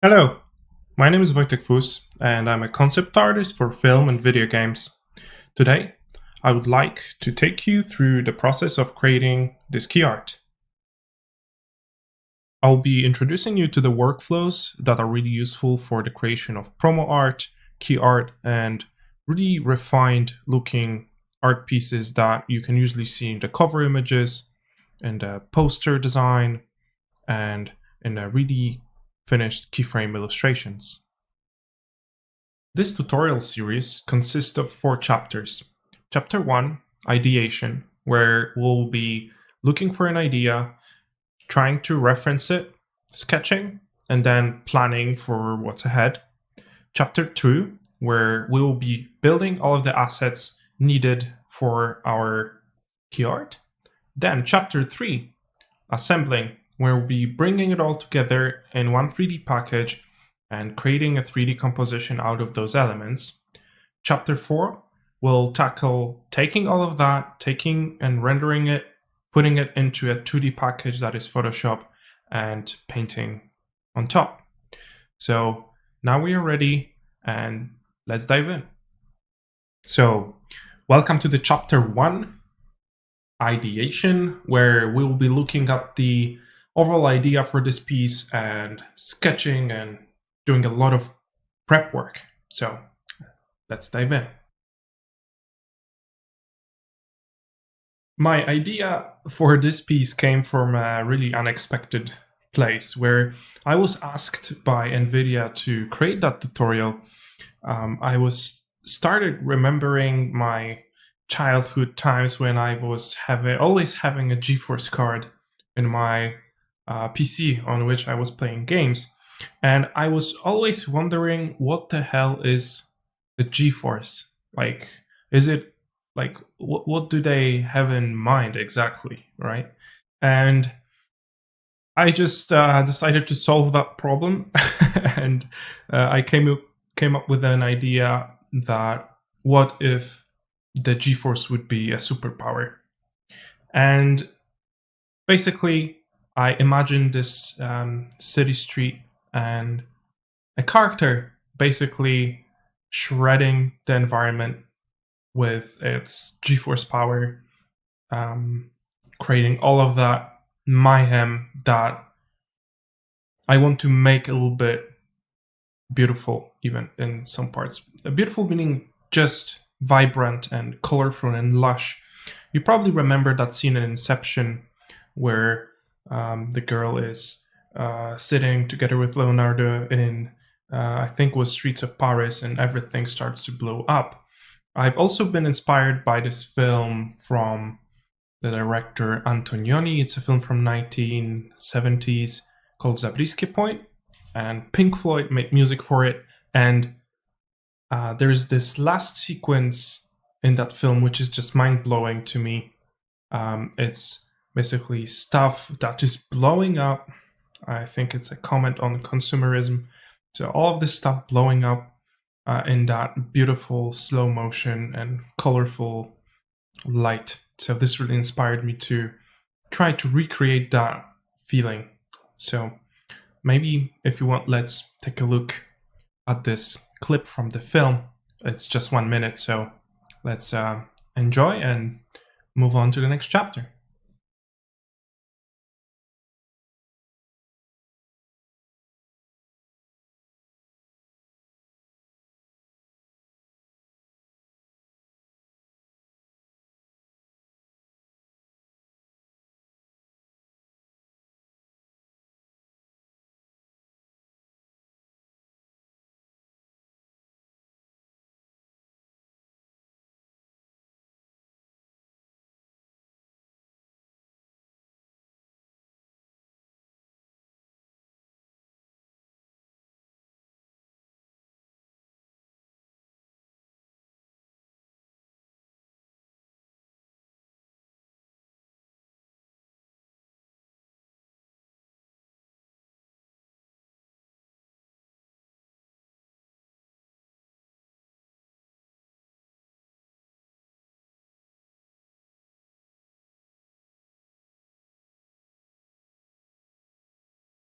Hello, my name is Wojtek, and I'm a concept artist for film and video games. Today, I would like to take you through the process of creating this key art. I'll be introducing you to the workflows that are really useful for the creation of promo art, key art, and really refined looking art pieces that you can usually see in the cover images, in the poster design, and in the really finished keyframe illustrations. This tutorial series consists of 4 chapters. Chapter 1, Ideation, where we'll be looking for an idea, trying to reference it, sketching, and then planning for what's ahead. Chapter 2, where we will be building all of the assets needed for our key art. Then Chapter 3, Assembling, where we'll be bringing it all together in one 3D package and creating a 3D composition out of those elements. Chapter 4 will tackle taking all of that, taking and rendering it, putting it into a 2D package that is Photoshop, and painting on top. So now we are ready, and let's dive in. So welcome to the Chapter 1, Ideation, where we will be looking at the overall idea for this piece and sketching and doing a lot of prep work. So let's dive in. My idea for this piece came from a really unexpected place where I was asked by NVIDIA to create that tutorial. I was started remembering my childhood times when I was always having a GeForce card in my PC on which I was playing games. And I was always wondering what the hell is the GeForce? Like, is it like what do they have in mind exactly, right? And I just decided to solve that problem, and I came up with an idea that what if the GeForce would be a superpower? And basically, I imagined this city street and a character basically shredding the environment with its GeForce power, creating all of that mayhem that I want to make a little bit beautiful, even in some parts. Beautiful meaning just vibrant and colorful and lush. You probably remember that scene in Inception where the girl is sitting together with Leonardo in, I think, was streets of Paris, and everything starts to blow up. I've also been inspired by this film from the director Antonioni. It's a film from 1970s called Zabriskie Point, and Pink Floyd made music for it. And there's this last sequence in that film which is just mind-blowing to me. It's basically stuff that is blowing up. I think it's a comment on consumerism. So all of this stuff blowing up in that beautiful slow motion and colorful light. So this really inspired me to try to recreate that feeling. So maybe if you want, let's take a look at this clip from the film. It's just 1 minute, so let's enjoy and move on to the next chapter.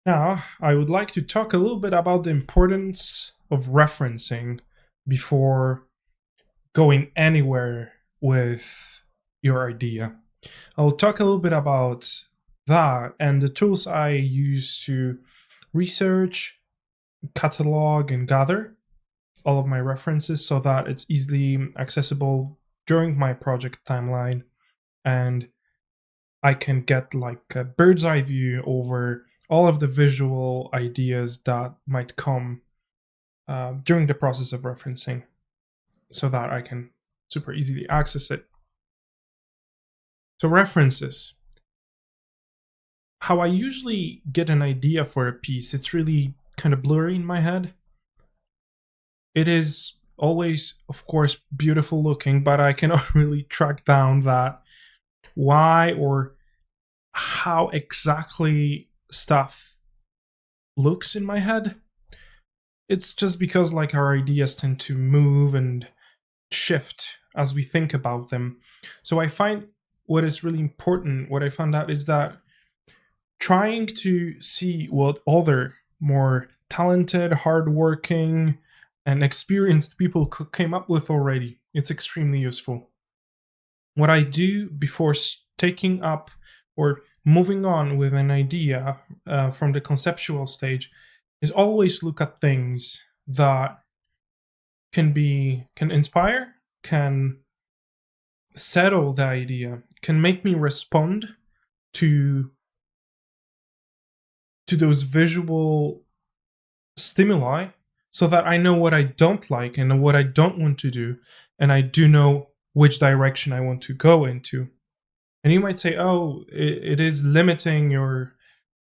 Now, I would like to talk a little bit about the importance of referencing before going anywhere with your idea. I'll talk a little bit about that and the tools I use to research, catalog, and gather all of my references so that it's easily accessible during my project timeline, and I can get like a bird's eye view over all of the visual ideas that might come during the process of referencing so that I can super easily access it. So, references. How I usually get an idea for a piece, it's really kind of blurry in my head. It is always, of course, beautiful looking, but I cannot really track down that why or how exactly stuff looks in my head. It's just because like our ideas tend to move and shift as we think about them. So I find what is really important, what I found out is that trying to see what other more talented, hardworking, and experienced people came up with already, it's extremely useful. What I do before taking up or moving on with an idea from the conceptual stage is always look at things that can inspire, can settle the idea, can make me respond to those visual stimuli so that I know what I don't like and what I don't want to do, and I do know which direction I want to go into. And you might say, oh, it is limiting your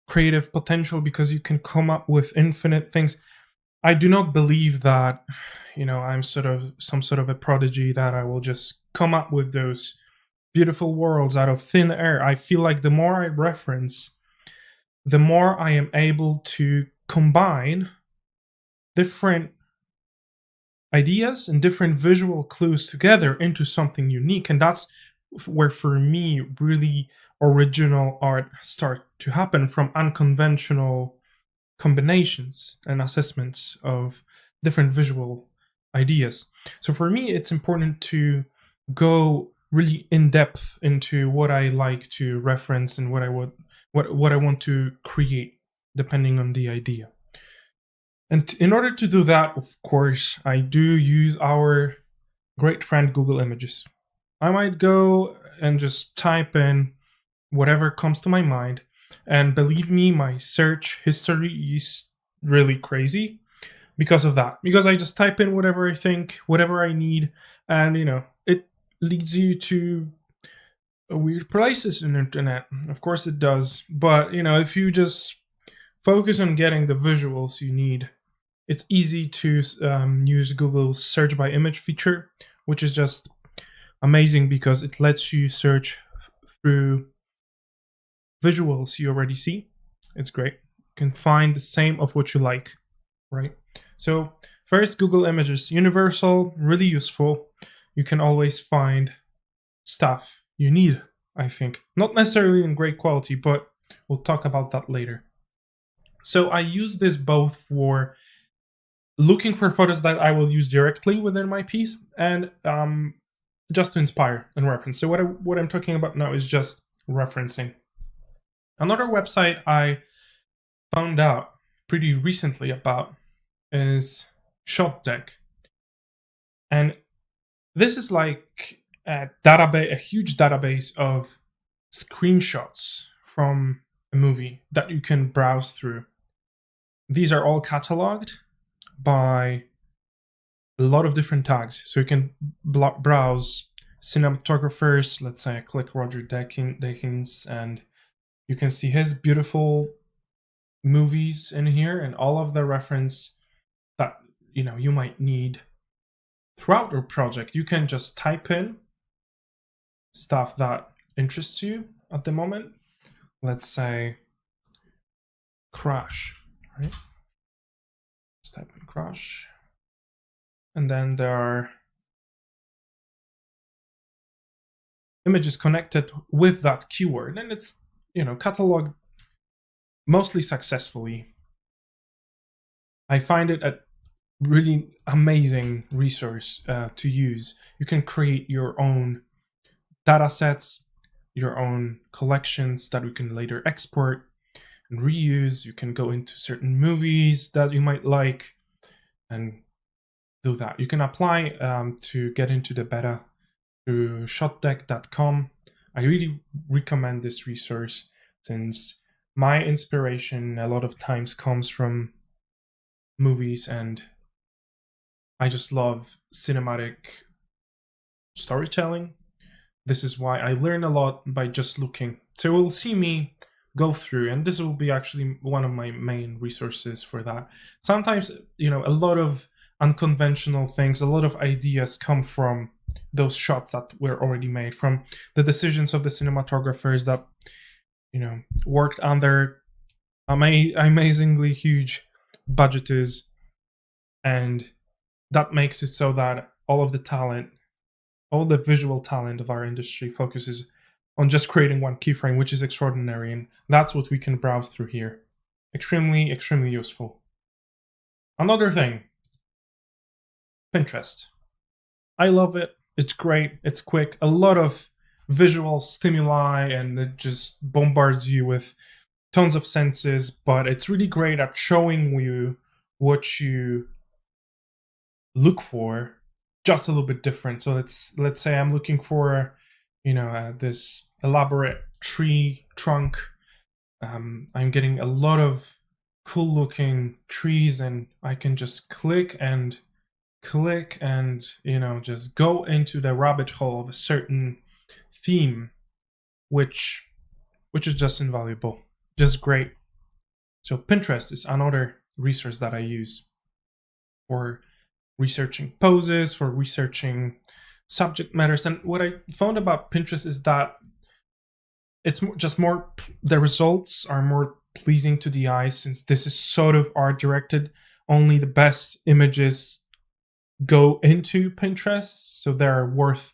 creative potential because you can come up with infinite things. I do not believe that, I'm sort of some sort of a prodigy that I will just come up with those beautiful worlds out of thin air. I feel like the more I reference, the more I am able to combine different ideas and different visual clues together into something unique. And that's where, for me, really original art start to happen, from unconventional combinations and assessments of different visual ideas. So for me, it's important to go really in depth into what I like to reference and what I want to create, depending on the idea. And in order to do that, of course, I do use our great friend Google Images. I might go and just type in whatever comes to my mind, and believe me, my search history is really crazy because of that. Because I just type in whatever I think, whatever I need, and it leads you to weird places in the internet. Of course it does. But if you just focus on getting the visuals you need, it's easy to use Google's search by image feature, which is just amazing because it lets you search through visuals you already see. It's great. You can find the same of what you like, right? So first, Google Images, universal, really useful. You can always find stuff you need, I think. Not necessarily in great quality, but we'll talk about that later. So I use this both for looking for photos that I will use directly within my piece and just to inspire and reference. So what I'm talking about now is just referencing. Another website I found out pretty recently about is Shotdeck. And this is like a huge database of screenshots from a movie that you can browse through. These are all cataloged by a lot of different tags. So you can browse cinematographers. Let's say I click Roger Deakins, and you can see his beautiful movies in here and all of the reference that you might need throughout your project. You can just type in stuff that interests you at the moment. Let's say crash, right? Let's type in crash. And then there are images connected with that keyword, and it's cataloged mostly successfully. I find it a really amazing resource to use. You can create your own data sets, your own collections that you can later export and reuse. You can go into certain movies that you might like and do that. You can apply to get into the beta through shotdeck.com. I really recommend this resource since my inspiration a lot of times comes from movies, and I just love cinematic storytelling. This is why I learn a lot by just looking. So you'll see me go through, and this will be actually one of my main resources for that. Sometimes, a lot of unconventional things, a lot of ideas come from those shots that were already made, from the decisions of the cinematographers that, worked under amazingly huge budgets, and that makes it so that all of the talent, all the visual talent of our industry focuses on just creating one keyframe, which is extraordinary, and that's what we can browse through here. Extremely, extremely useful. Another thing, Pinterest. I love it. It's great. It's quick. A lot of visual stimuli, and it just bombards you with tons of senses, but it's really great at showing you what you look for just a little bit different. So let's say I'm looking for, this elaborate tree trunk. I'm getting a lot of cool looking trees, and I can just click and just go into the rabbit hole of a certain theme, which is just invaluable, just great. So Pinterest is another resource that I use for researching poses, for researching subject matters. And what I found about Pinterest is that it's the results are more pleasing to the eye, since this is sort of art directed. Only the best images go into Pinterest, so they're worth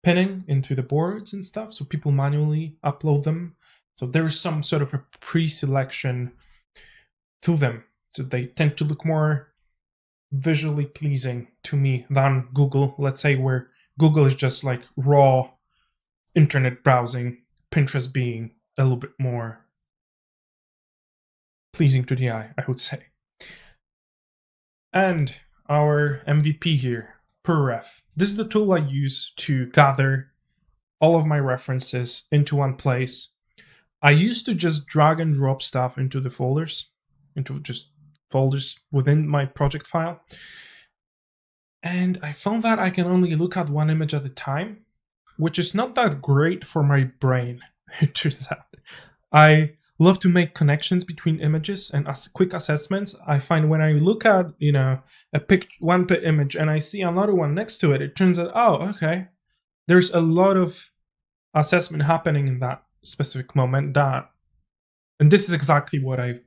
pinning into the boards and stuff, so people manually upload them. So there's some sort of a pre-selection to them, so they tend to look more visually pleasing to me than Google, let's say, where Google is just like raw internet browsing, Pinterest being a little bit more pleasing to the eye, I would say. And our MVP here, PureRef. This is the tool I use to gather all of my references into one place. I used to just drag and drop stuff into the folders, into just folders within my project file. And I found that I can only look at one image at a time, which is not that great for my brain, it turns out. I love to make connections between images and quick assessments. I find when I look at, one image and I see another one next to it, it turns out, oh, okay, there's a lot of assessment happening in that specific moment. And this is exactly what I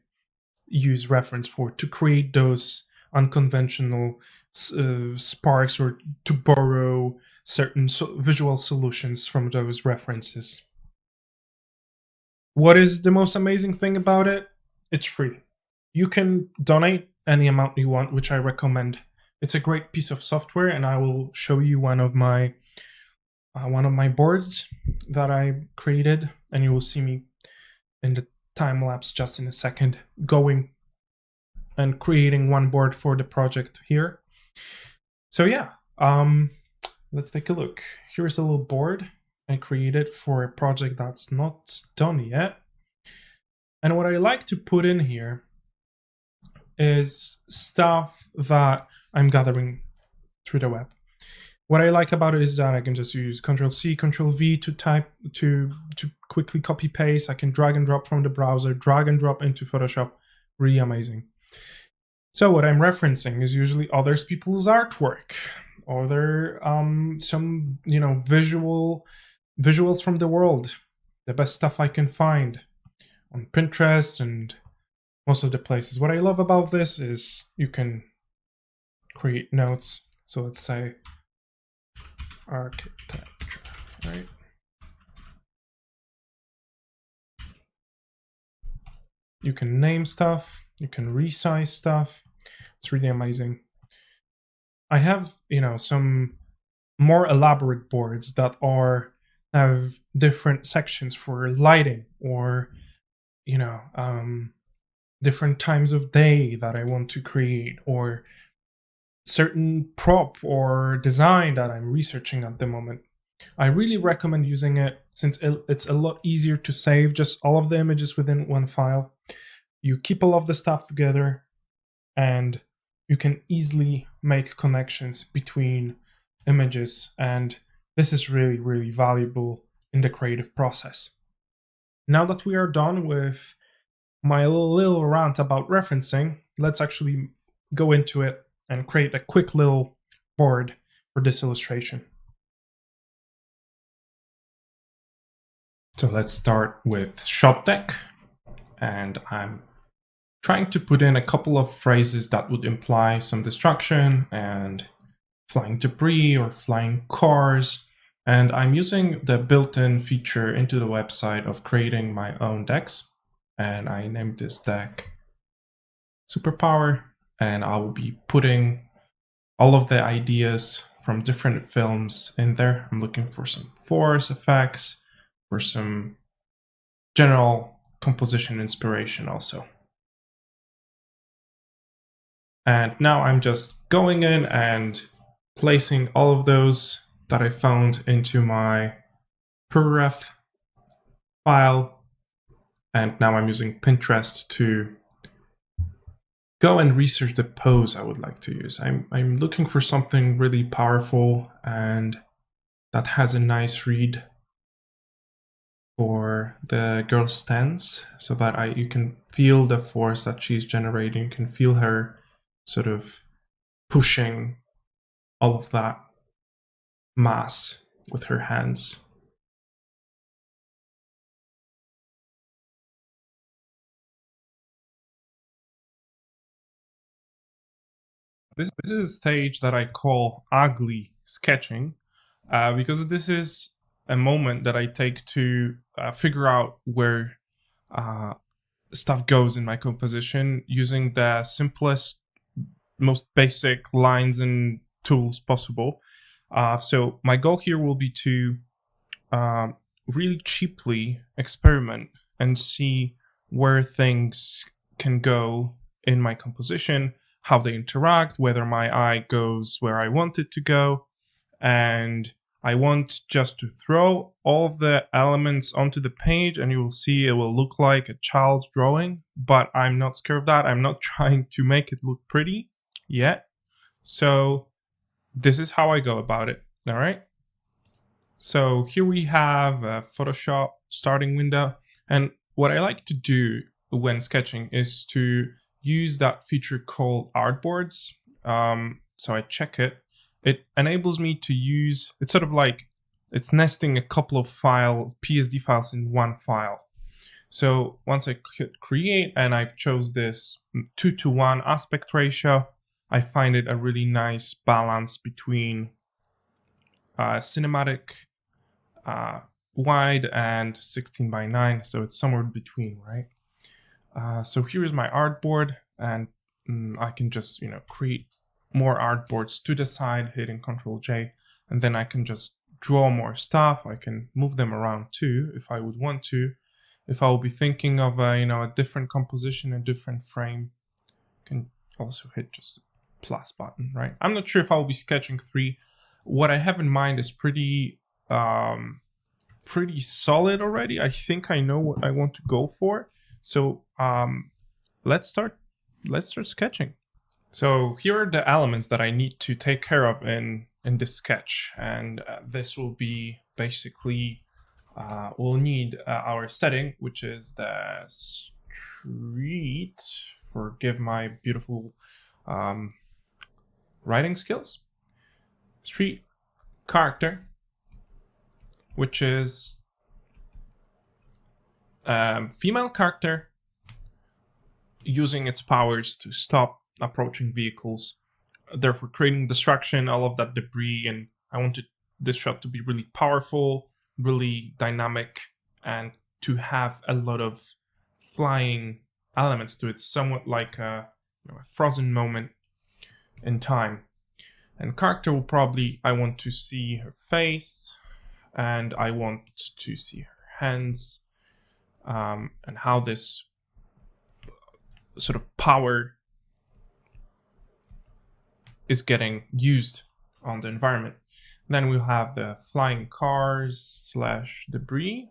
use reference for, to create those unconventional sparks, or to borrow certain visual solutions from those references. What is the most amazing thing about it? It's free. You can donate any amount you want, which I recommend. It's a great piece of software, and I will show you one of my boards that I created, and you will see me in the time lapse just in a second going and creating one board for the project here. So yeah, let's take a look. Here's a little board I created for a project that's not done yet. And what I like to put in here is stuff that I'm gathering through the web. What I like about it is that I can just use Ctrl+C, Ctrl+V to type, to quickly copy paste. I can drag and drop from the browser, drag and drop into Photoshop. Really amazing. So what I'm referencing is usually other people's artwork, other some visuals from the world, the best stuff I can find on Pinterest and most of the places. What I love about this is you can create notes. So let's say architecture, right? You can name stuff, you can resize stuff. It's really amazing. I have, some more elaborate boards that have different sections for lighting, or different times of day that I want to create, or certain prop or design that I'm researching at the moment. I really recommend using it since it's a lot easier to save just all of the images within one file. You keep all of the stuff together, and you can easily make connections between images, and this is really, really valuable in the creative process. Now that we are done with my little rant about referencing, let's actually go into it and create a quick little board for this illustration. So let's start with Shotdeck, and I'm trying to put in a couple of phrases that would imply some destruction and flying debris or flying cars. And I'm using the built-in feature into the website of creating my own decks. And I named this deck Superpower, and I will be putting all of the ideas from different films in there. I'm looking for some force effects, for some general composition inspiration also. And now I'm just going in and placing all of those that I found into my PureRef file. And now I'm using Pinterest to go and research the pose I would like to use. I'm looking for something really powerful and that has a nice read for the girl's stance, so that you can feel the force that she's generating, you can feel her sort of pushing all of that mass with her hands. This is a stage that I call ugly sketching, because this is a moment that I take to figure out where stuff goes in my composition using the simplest, most basic lines and tools possible. So my goal here will be to really cheaply experiment and see where things can go in my composition, how they interact, whether my eye goes where I want it to go. And I want just to throw all of the elements onto the page, and you will see it will look like a child's drawing, but I'm not scared of that. I'm not trying to make it look pretty yet. So this is how I go about it. All right. So here we have a Photoshop starting window. And what I like to do when sketching is to use that feature called artboards. So I check it. It enables me to use, it's sort of like, it's nesting a couple of PSD files in one file. So once I hit create and I've chose this 2:1 aspect ratio, I find it a really nice balance between cinematic wide and 16:9. So it's somewhere between, right? So here is my artboard, and I can just, create more artboards to the side, hitting Ctrl J, and then I can just draw more stuff. I can move them around too if I would want to. If I will be thinking of a different composition, a different frame, I can also hit just the plus button, right? I'm not sure if I will be sketching 3. What I have in mind is pretty solid already. I think I know what I want to go for. So let's start sketching. So here are the elements that I need to take care of in this sketch, and this will be basically we'll need our setting, which is the street. Forgive my beautiful writing skills. Street character, which is female character using its powers to stop approaching vehicles, therefore creating destruction, all of that debris. And I wanted this shot to be really powerful, really dynamic, and to have a lot of flying elements to it, somewhat like a frozen moment in time. And character will probably, I want to see her face, and I want to see her hands, and how this sort of power is getting used on the environment. Then we'll have the flying cars / debris.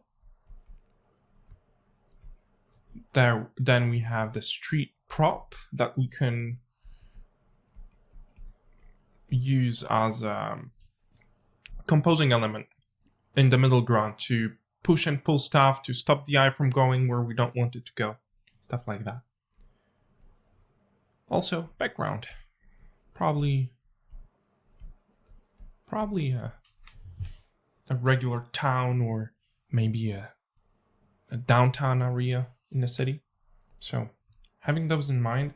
Then we have the street prop that we can use as a composing element in the middle ground to push and pull stuff, to stop the eye from going where we don't want it to go, stuff like that. Also, background. Probably a regular town, or maybe a downtown area in the city. So having those in mind,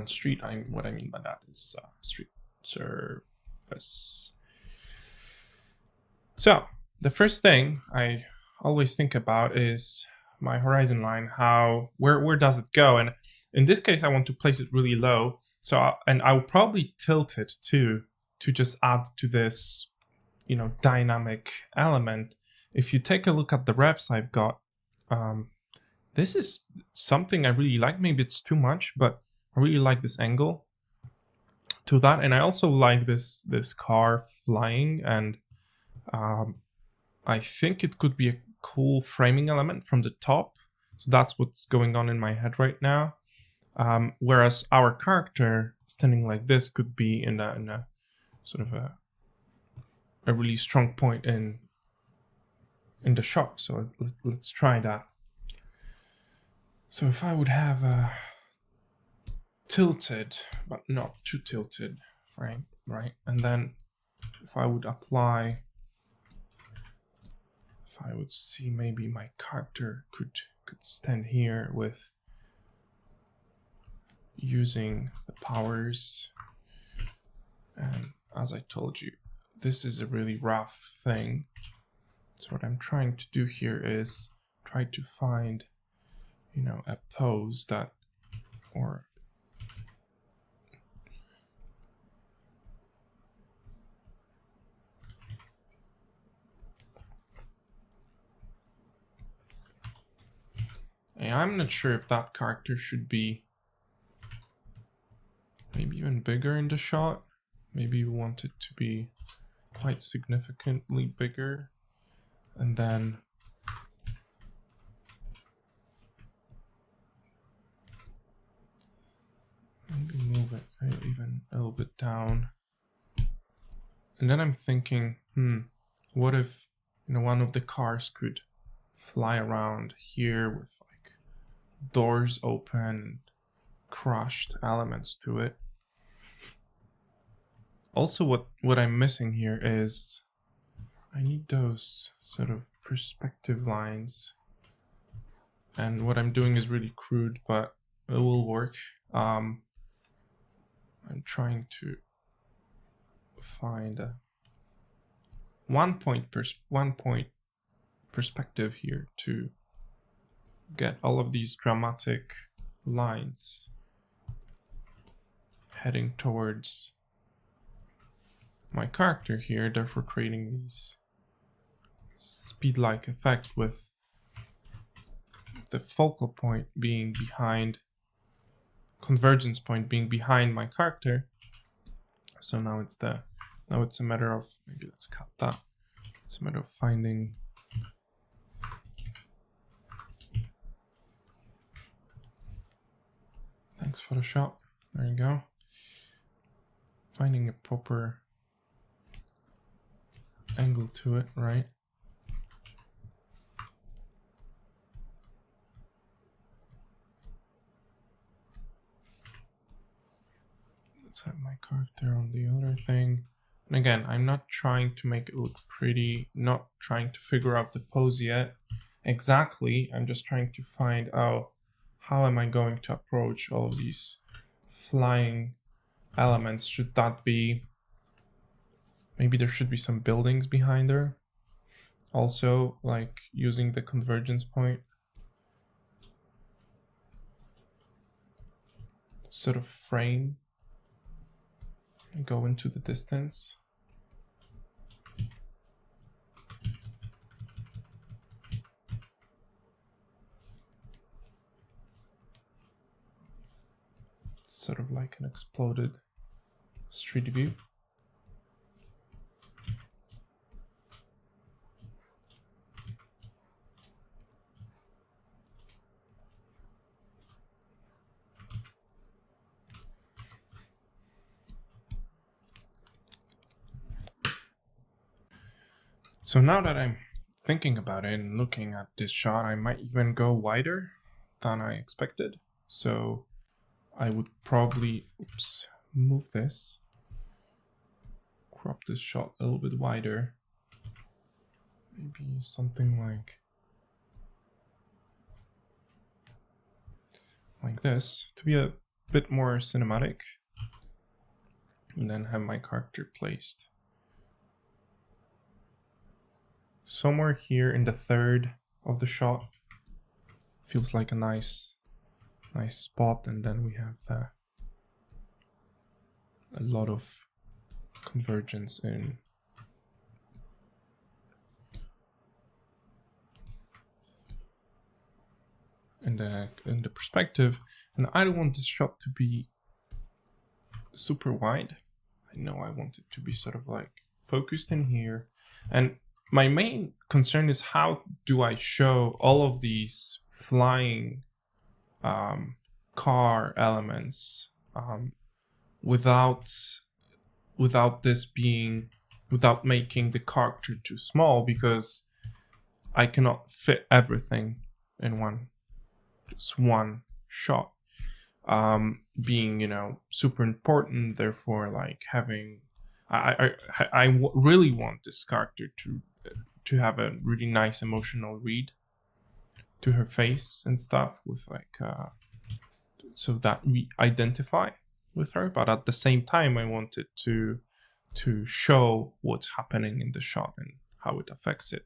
street, what I mean by that is street surface. So the first thing I always think about is my horizon line. Where does it go? And in this case, I want to place it really low. So and I'll probably tilt it too, to just add to this, dynamic element. If you take a look at the refs I've got, this is something I really like. Maybe it's too much, but I really like this angle to that. And I also like this car flying, and I think it could be a cool framing element from the top. So that's what's going on in my head right now. Whereas our character standing like this could be in a sort of a really strong point in the shot. So let's try that. So if I would have a tilted, but not too tilted frame, right? And then if I would apply, if I would see maybe my character could stand here with using the powers. And as I told you, this is a really rough thing. So what I'm trying to do here is try to find, a pose that, or I'm not sure if that character should be maybe even bigger in the shot. Maybe you want it to be quite significantly bigger, and then maybe move it even a little bit down. And then I'm thinking, what if one of the cars could fly around here with like doors open, crushed elements to it. Also, what I'm missing here is I need those sort of perspective lines. And what I'm doing is really crude, but it will work. I'm trying to find a one point perspective here to get all of these dramatic lines heading towards my character here, therefore creating these speed-like effect with the focal point being behind, convergence point being behind my character. So now it's a matter of, maybe let's cut that. It's a matter of finding thanks Photoshop. There you go. Finding a proper angle to it, right? Let's have my character on the other thing. And again, I'm not trying to make it look pretty, not trying to figure out the pose yet exactly. I'm just trying to find out how am I going to approach all of these flying elements. Should that be, maybe there should be some buildings behind her. Also, like using the convergence point. sort of frame and go into the distance. Sort of like an exploded street view. So now that I'm thinking about it and looking at this shot, I might even go wider than I expected. So I would probably, move this, crop this shot a little bit wider. Maybe something like this to be a bit more cinematic, and then have my character placed somewhere here in the third of the shot. Feels like a nice spot, and then we have a lot of convergence in the perspective. And I don't want this shot to be super wide. I know I want it to be sort of like focused in here. And my main concern is, how do I show all of these flying car elements without making the character too small, because I cannot fit everything in just one shot. Being, you know, super important, therefore, like having, I really want this character to have a really nice emotional read to her face and stuff, with like so that we identify with her, but at the same time I wanted to show what's happening in the shot and how it affects it.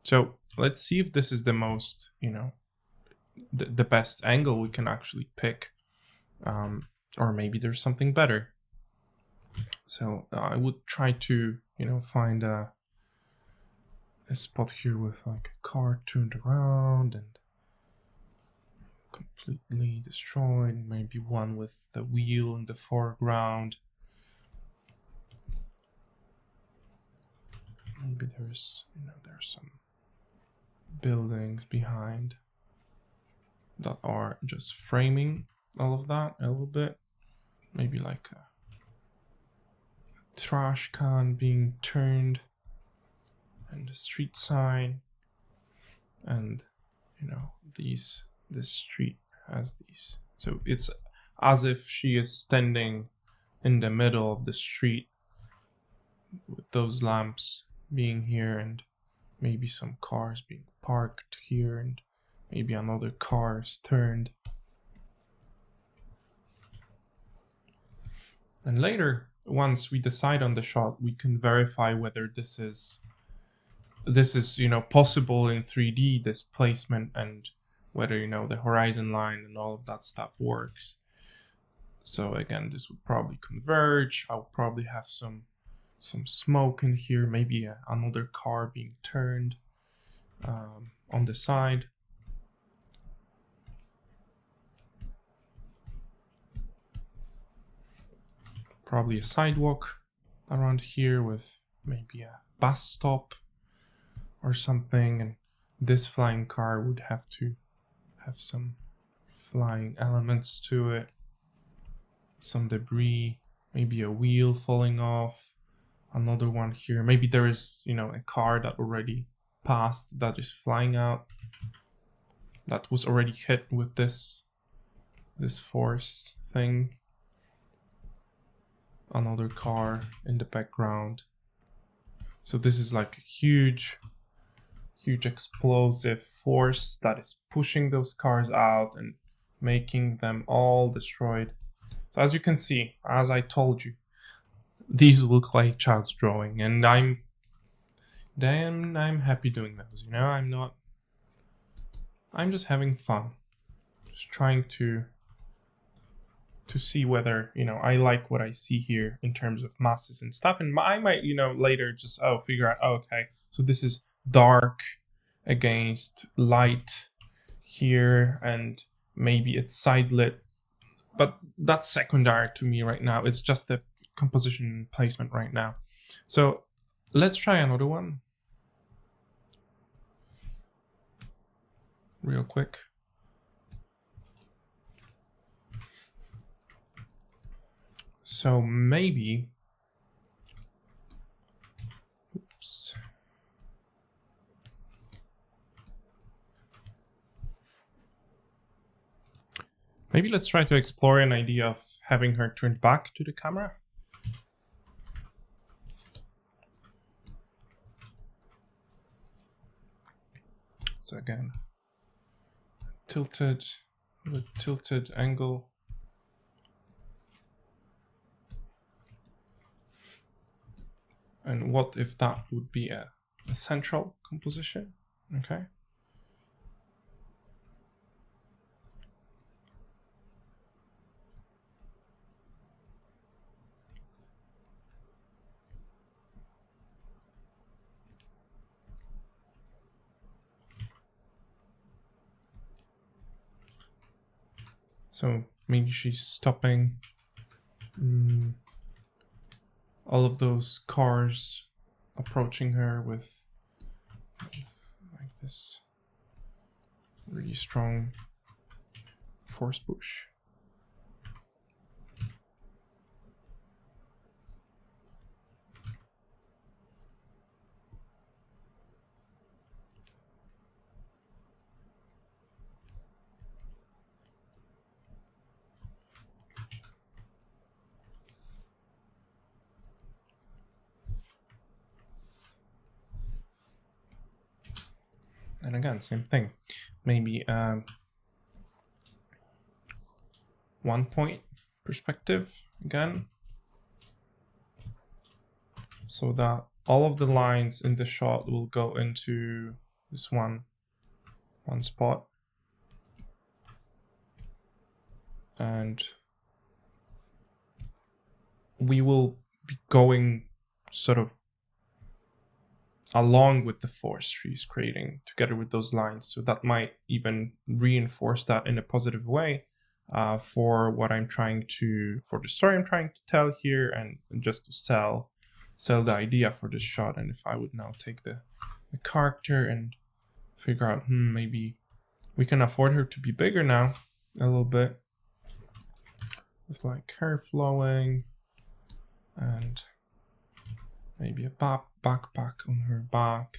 So let's see if this is the most, you know, the best angle we can actually pick, or maybe there's something better. So I would try to, you know, find a spot here with like a car turned around and completely destroyed, maybe one with the wheel in the foreground. Maybe there's, you know, there's some buildings behind that are just framing all of that a little bit. Maybe like a trash can being turned, and a street sign, and, you know, this street has these. So it's as if she is standing in the middle of the street with those lamps being here, and maybe some cars being parked here, and maybe another car is turned. And later, once we decide on the shot, we can verify whether this is, you know, possible in 3D, this placement, and whether, you know, the horizon line and all of that stuff works. So again, this would probably converge. I'll probably have some smoke in here, maybe another car being turned on the side. Probably a sidewalk around here with maybe a bus stop or something, and this flying car would have to have some flying elements to it, some debris, maybe a wheel falling off, another one here. Maybe there is, you know, a car that already passed that is flying out, that was already hit with this force thing. Another car in the background. So this is like a huge explosive force that is pushing those cars out and making them all destroyed. So as you can see, as I told you, these look like child's drawing, and I'm happy doing those, you know. I'm just having fun, just trying to to see whether, I like what I see here in terms of masses and stuff. And I might, later just, figure out, okay, so this is dark against light here, and maybe it's side lit. But that's secondary to me right now. It's just the composition placement right now. So let's try another one real quick. So maybe, oops. Maybe let's try to explore an idea of having her turned back to the camera. So again, tilted with tilted angle. And what if that would be a central composition? Okay. So maybe she's stopping all of those cars approaching her with like this really strong force push. And again, same thing. Maybe 1 point perspective again, so that all of the lines in the shot will go into this one spot, and we will be going sort of along with the force she's creating together with those lines. So that might even reinforce that in a positive way for what I'm trying to, for the story I'm trying to tell here, and just to sell the idea for this shot. And if I would now take the character and figure out, maybe we can afford her to be bigger now a little bit, with like hair flowing and maybe a backpack on her back,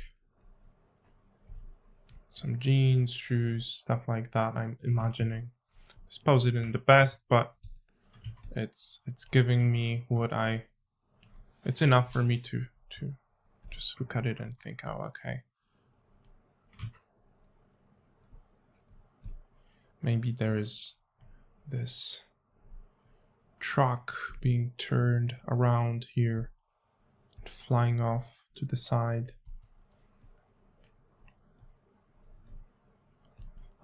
some jeans, shoes, stuff like that. I'm imagining. I suppose it isn't the best, but it's giving me what it's enough for me to just look at it and think, oh, okay. Maybe there is this truck being turned around here, flying off to the side.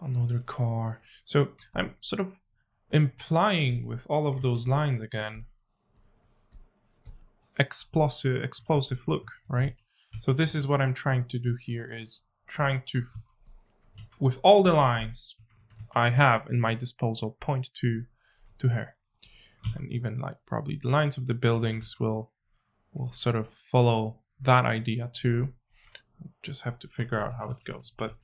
Another car. So I'm sort of implying with all of those lines again, explosive look, right? So this is what I'm trying to do here, is trying to, with all the lines I have in my disposal, point to her. And even like probably the lines of the buildings will sort of follow that idea too. Just have to figure out how it goes. But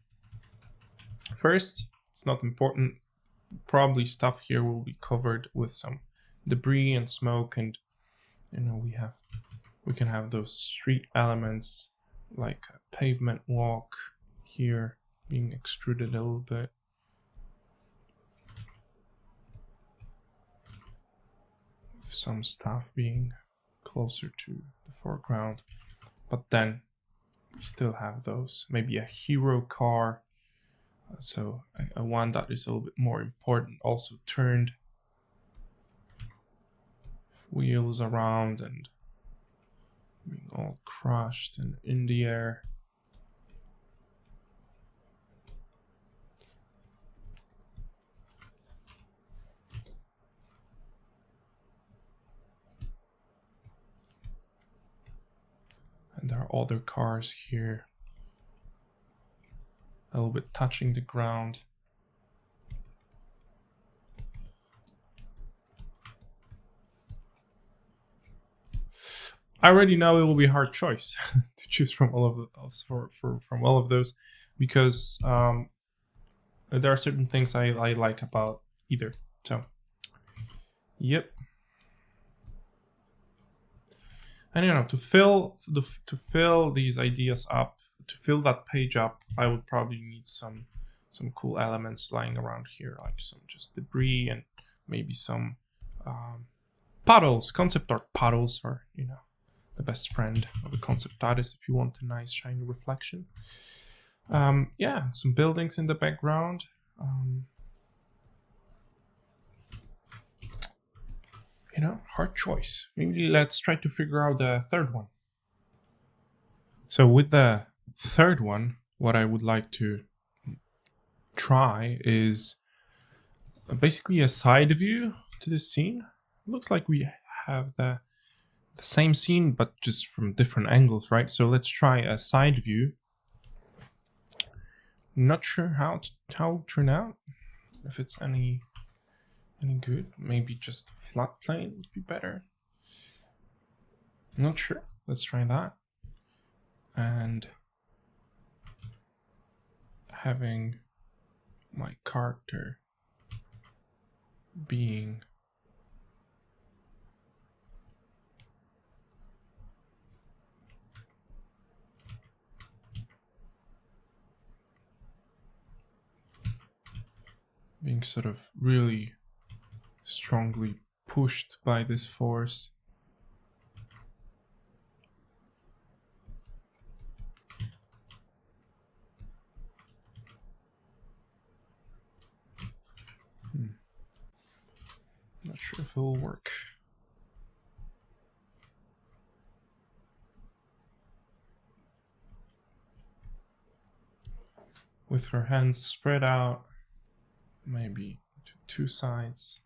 first, it's not important. Probably stuff here will be covered with some debris and smoke, and we can have those street elements like a pavement walk here being extruded a little bit. Some stuff being closer to the foreground, but then we still have those, maybe a hero car, so a one that is a little bit more important, also turned wheels around and being all crushed and in the air. are other cars here, a little bit touching the ground. I already know it will be a hard choice to choose from all of from all of those, because there are certain things I like about either. So, yep. And you know, to fill these ideas up, to fill that page up, I would probably need some cool elements lying around here, like some just debris and maybe some puddles. Concept art puddles are, you know, the best friend of a concept artist if you want a nice shiny reflection. Yeah, some buildings in the background. You know, hard choice. Maybe let's try to figure out the third one. So with the third one, what I would like to try is basically a side view to the scene. It looks like we have the same scene, but just from different angles, right? So let's try a side view. Not sure how it'll turn out. If it's any good, maybe just a flat plane would be better. Not sure. Let's try that. And having my character being sort of really strongly pushed by this force. Not sure if it will work. With her hands spread out, maybe to two sides,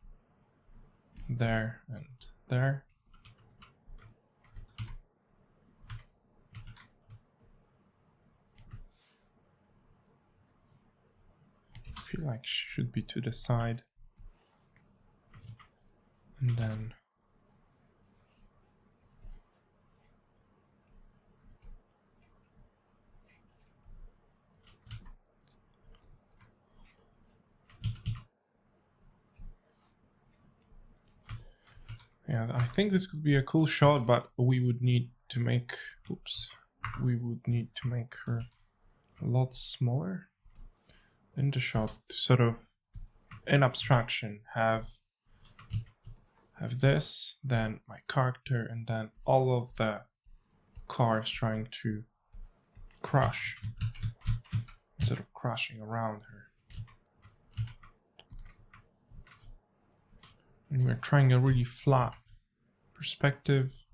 there and there. I feel like she should be to the side. And then yeah, I think this could be a cool shot, but we would need to make, we would need to make her a lot smaller in the shot to sort of, in abstraction, have this, then my character, and then all of the cars trying to crash, instead of crashing around her. And we're trying a really flat perspective.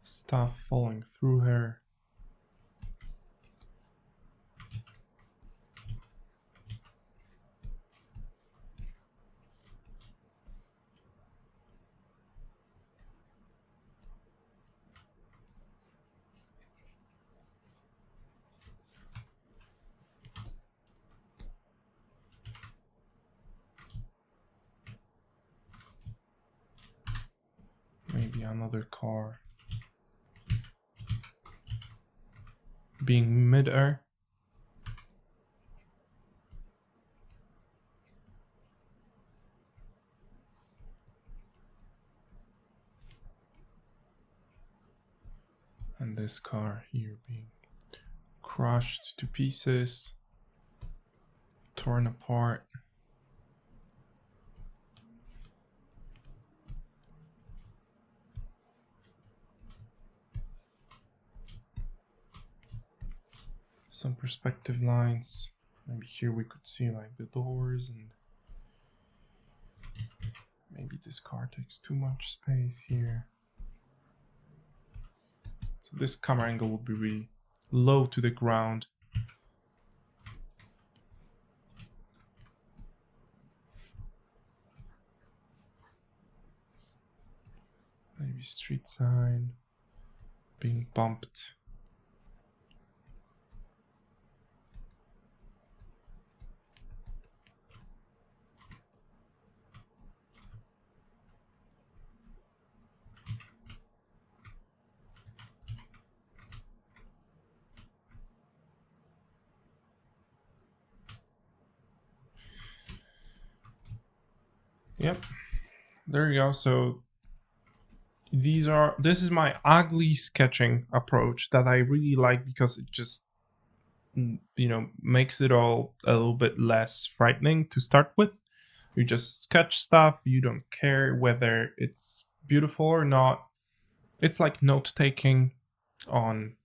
Stuff falling through her. Maybe another car being mid-air. And this car here being crushed to pieces, torn apart. Some perspective lines. Maybe here we could see like the doors, and maybe this car takes too much space here. So this camera angle would be really low to the ground. maybe street sign being bumped. Yep, there you go. So this is my ugly sketching approach that I really like because it just, makes it all a little bit less frightening to start with. You just sketch stuff, you don't care whether it's beautiful or not. It's like note taking on,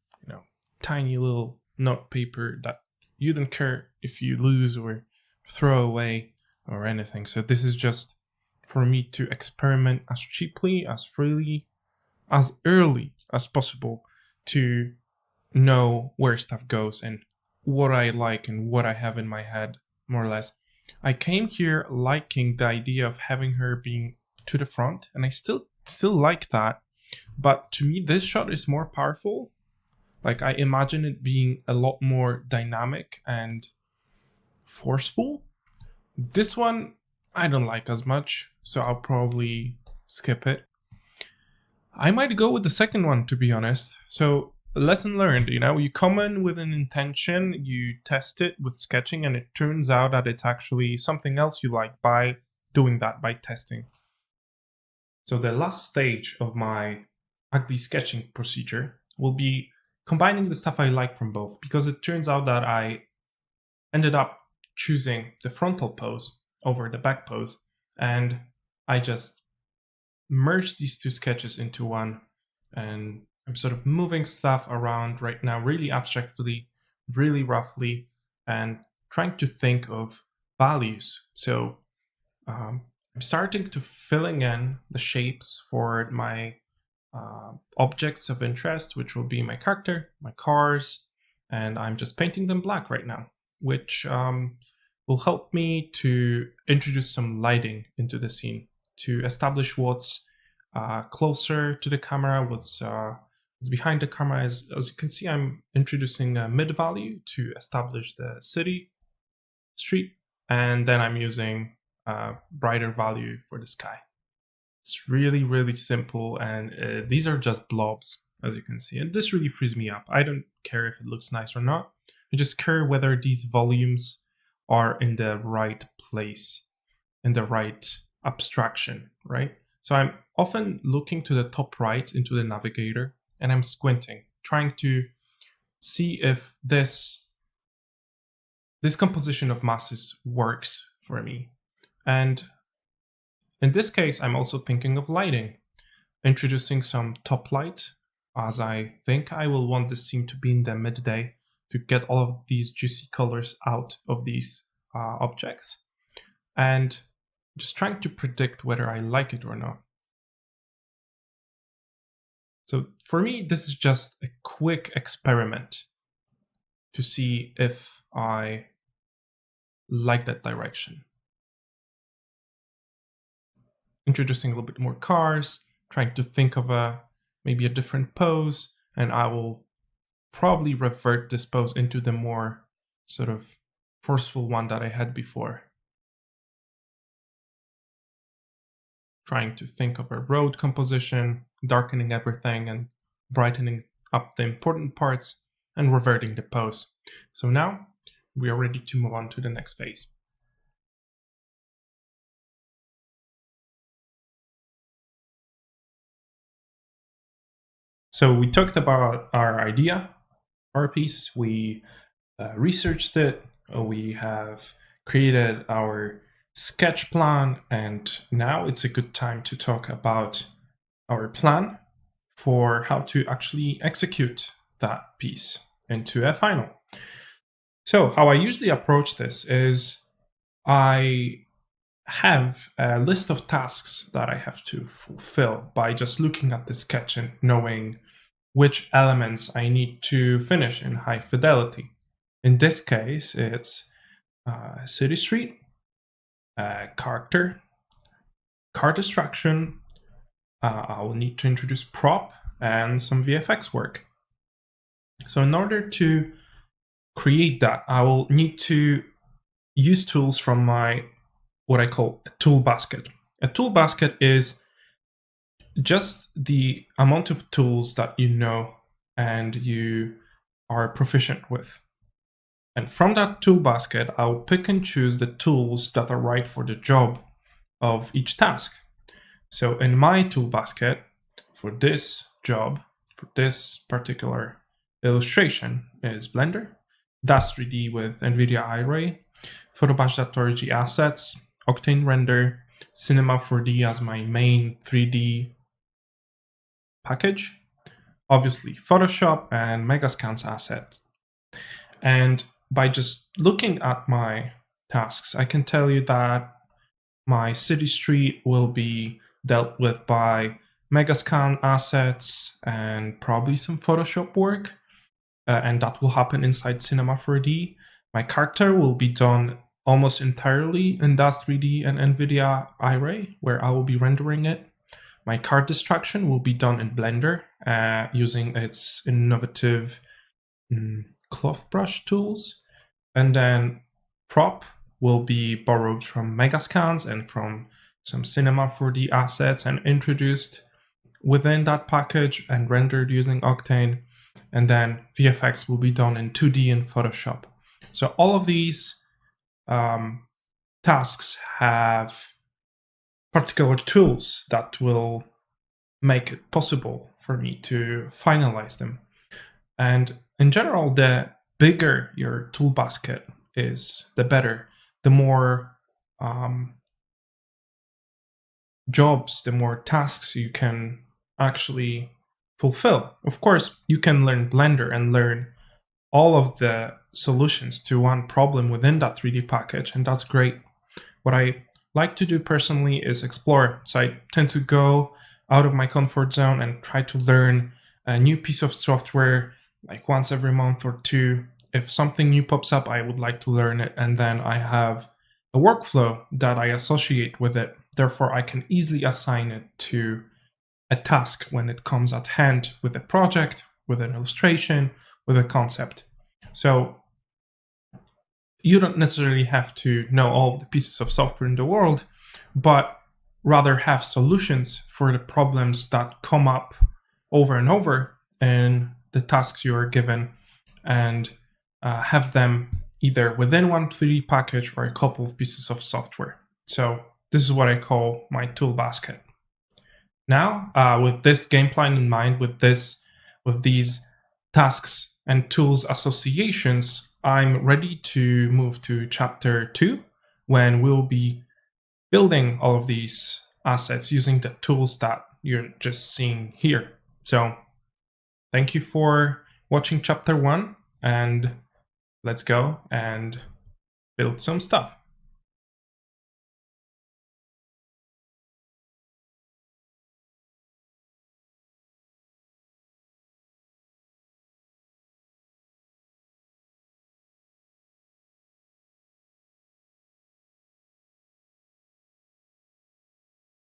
tiny little note paper that you don't care if you lose or throw away or anything. So this is just for me to experiment as cheaply, as freely, as early as possible to know where stuff goes and what I like and what I have in my head, more or less. I came here liking the idea of having her being to the front, and I still like that. But to me, this shot is more powerful. Like, I imagine it being a lot more dynamic and forceful. This one, I don't like as much, so I'll probably skip it. I might go with the second one, to be honest. So, lesson learned, you come in with an intention, you test it with sketching, and it turns out that it's actually something else you like by doing that, by testing. So the last stage of my ugly sketching procedure will be combining the stuff I like from both, because it turns out that I ended up choosing the frontal pose over the back pose, and I just merged these two sketches into one, and I'm sort of moving stuff around right now really abstractly, really roughly, and trying to think of values. So I'm starting to filling in the shapes for my objects of interest, which will be my character, my cars, and I'm just painting them black right now, which will help me to introduce some lighting into the scene, to establish what's closer to the camera, what's behind the camera. As you can see, I'm introducing a mid value to establish the city, street, and then I'm using brighter value for the sky. It's really, really simple, and these are just blobs, as you can see, and this really frees me up. I don't care if it looks nice or not. I just care whether these volumes are in the right place, in the right abstraction, right? So I'm often looking to the top right into the navigator, and I'm squinting, trying to see if this composition of masses works for me. And in this case, I'm also thinking of lighting, introducing some top light, as I think I will want this scene to be in the midday to get all of these juicy colors out of these objects, and just trying to predict whether I like it or not. So for me, this is just a quick experiment to see if I like that direction. Introducing a little bit more cars, trying to think of maybe a different pose, and I will probably revert this pose into the more sort of forceful one that I had before. Trying to think of a road composition, darkening everything and brightening up the important parts, and reverting the pose. So now we are ready to move on to the next phase. So we talked about our idea, our piece, we researched it, we have created our sketch plan, and now it's a good time to talk about our plan for how to actually execute that piece into a final. So how I usually approach this is I have a list of tasks that I have to fulfill by just looking at the sketch and knowing which elements I need to finish in high fidelity. In this case, it's city street, character, car distraction, I will need to introduce prop and some VFX work. So in order to create that, I will need to use tools from my, what I call a tool basket. A tool basket is just the amount of tools that you know and you are proficient with. And from that tool basket, I'll pick and choose the tools that are right for the job of each task. So in my tool basket, for this job, for this particular illustration, is Blender, DAZ 3D with NVIDIA Iray, Photobatch.org assets, Octane Render, Cinema 4D as my main 3D package, obviously Photoshop and Megascans asset. And by just looking at my tasks, I can tell you that my city street will be dealt with by Megascan assets and probably some Photoshop work, and that will happen inside Cinema 4D. My character will be done almost entirely in DAZ 3D and NVIDIA Iray, where I will be rendering it. My card distraction will be done in Blender using its innovative cloth brush tools. And then prop will be borrowed from Megascans and from some Cinema 4D assets and introduced within that package and rendered using Octane. And then VFX will be done in 2D in Photoshop. So all of these tasks have particular tools that will make it possible for me to finalize them. And in general, the bigger your tool basket is, the better. The more jobs, the more tasks you can actually fulfill. Of course, you can learn Blender and learn all of the solutions to one problem within that 3D package, and that's great. What I like to do personally is explore. So I tend to go out of my comfort zone and try to learn a new piece of software like once every month or two. If something new pops up, I would like to learn it, and then I have a workflow that I associate with it. Therefore, I can easily assign it to a task when it comes at hand with a project, with an illustration, with a concept. So you don't necessarily have to know all of the pieces of software in the world, but rather have solutions for the problems that come up over and over in the tasks you are given, and have them either within one 3D package or a couple of pieces of software. So this is what I call my tool basket. Now, with this game plan in mind, with these tasks and tools associations, I'm ready to move to chapter 2, when we'll be building all of these assets using the tools that you're just seeing here. So thank you for watching chapter 1, and let's go and build some stuff.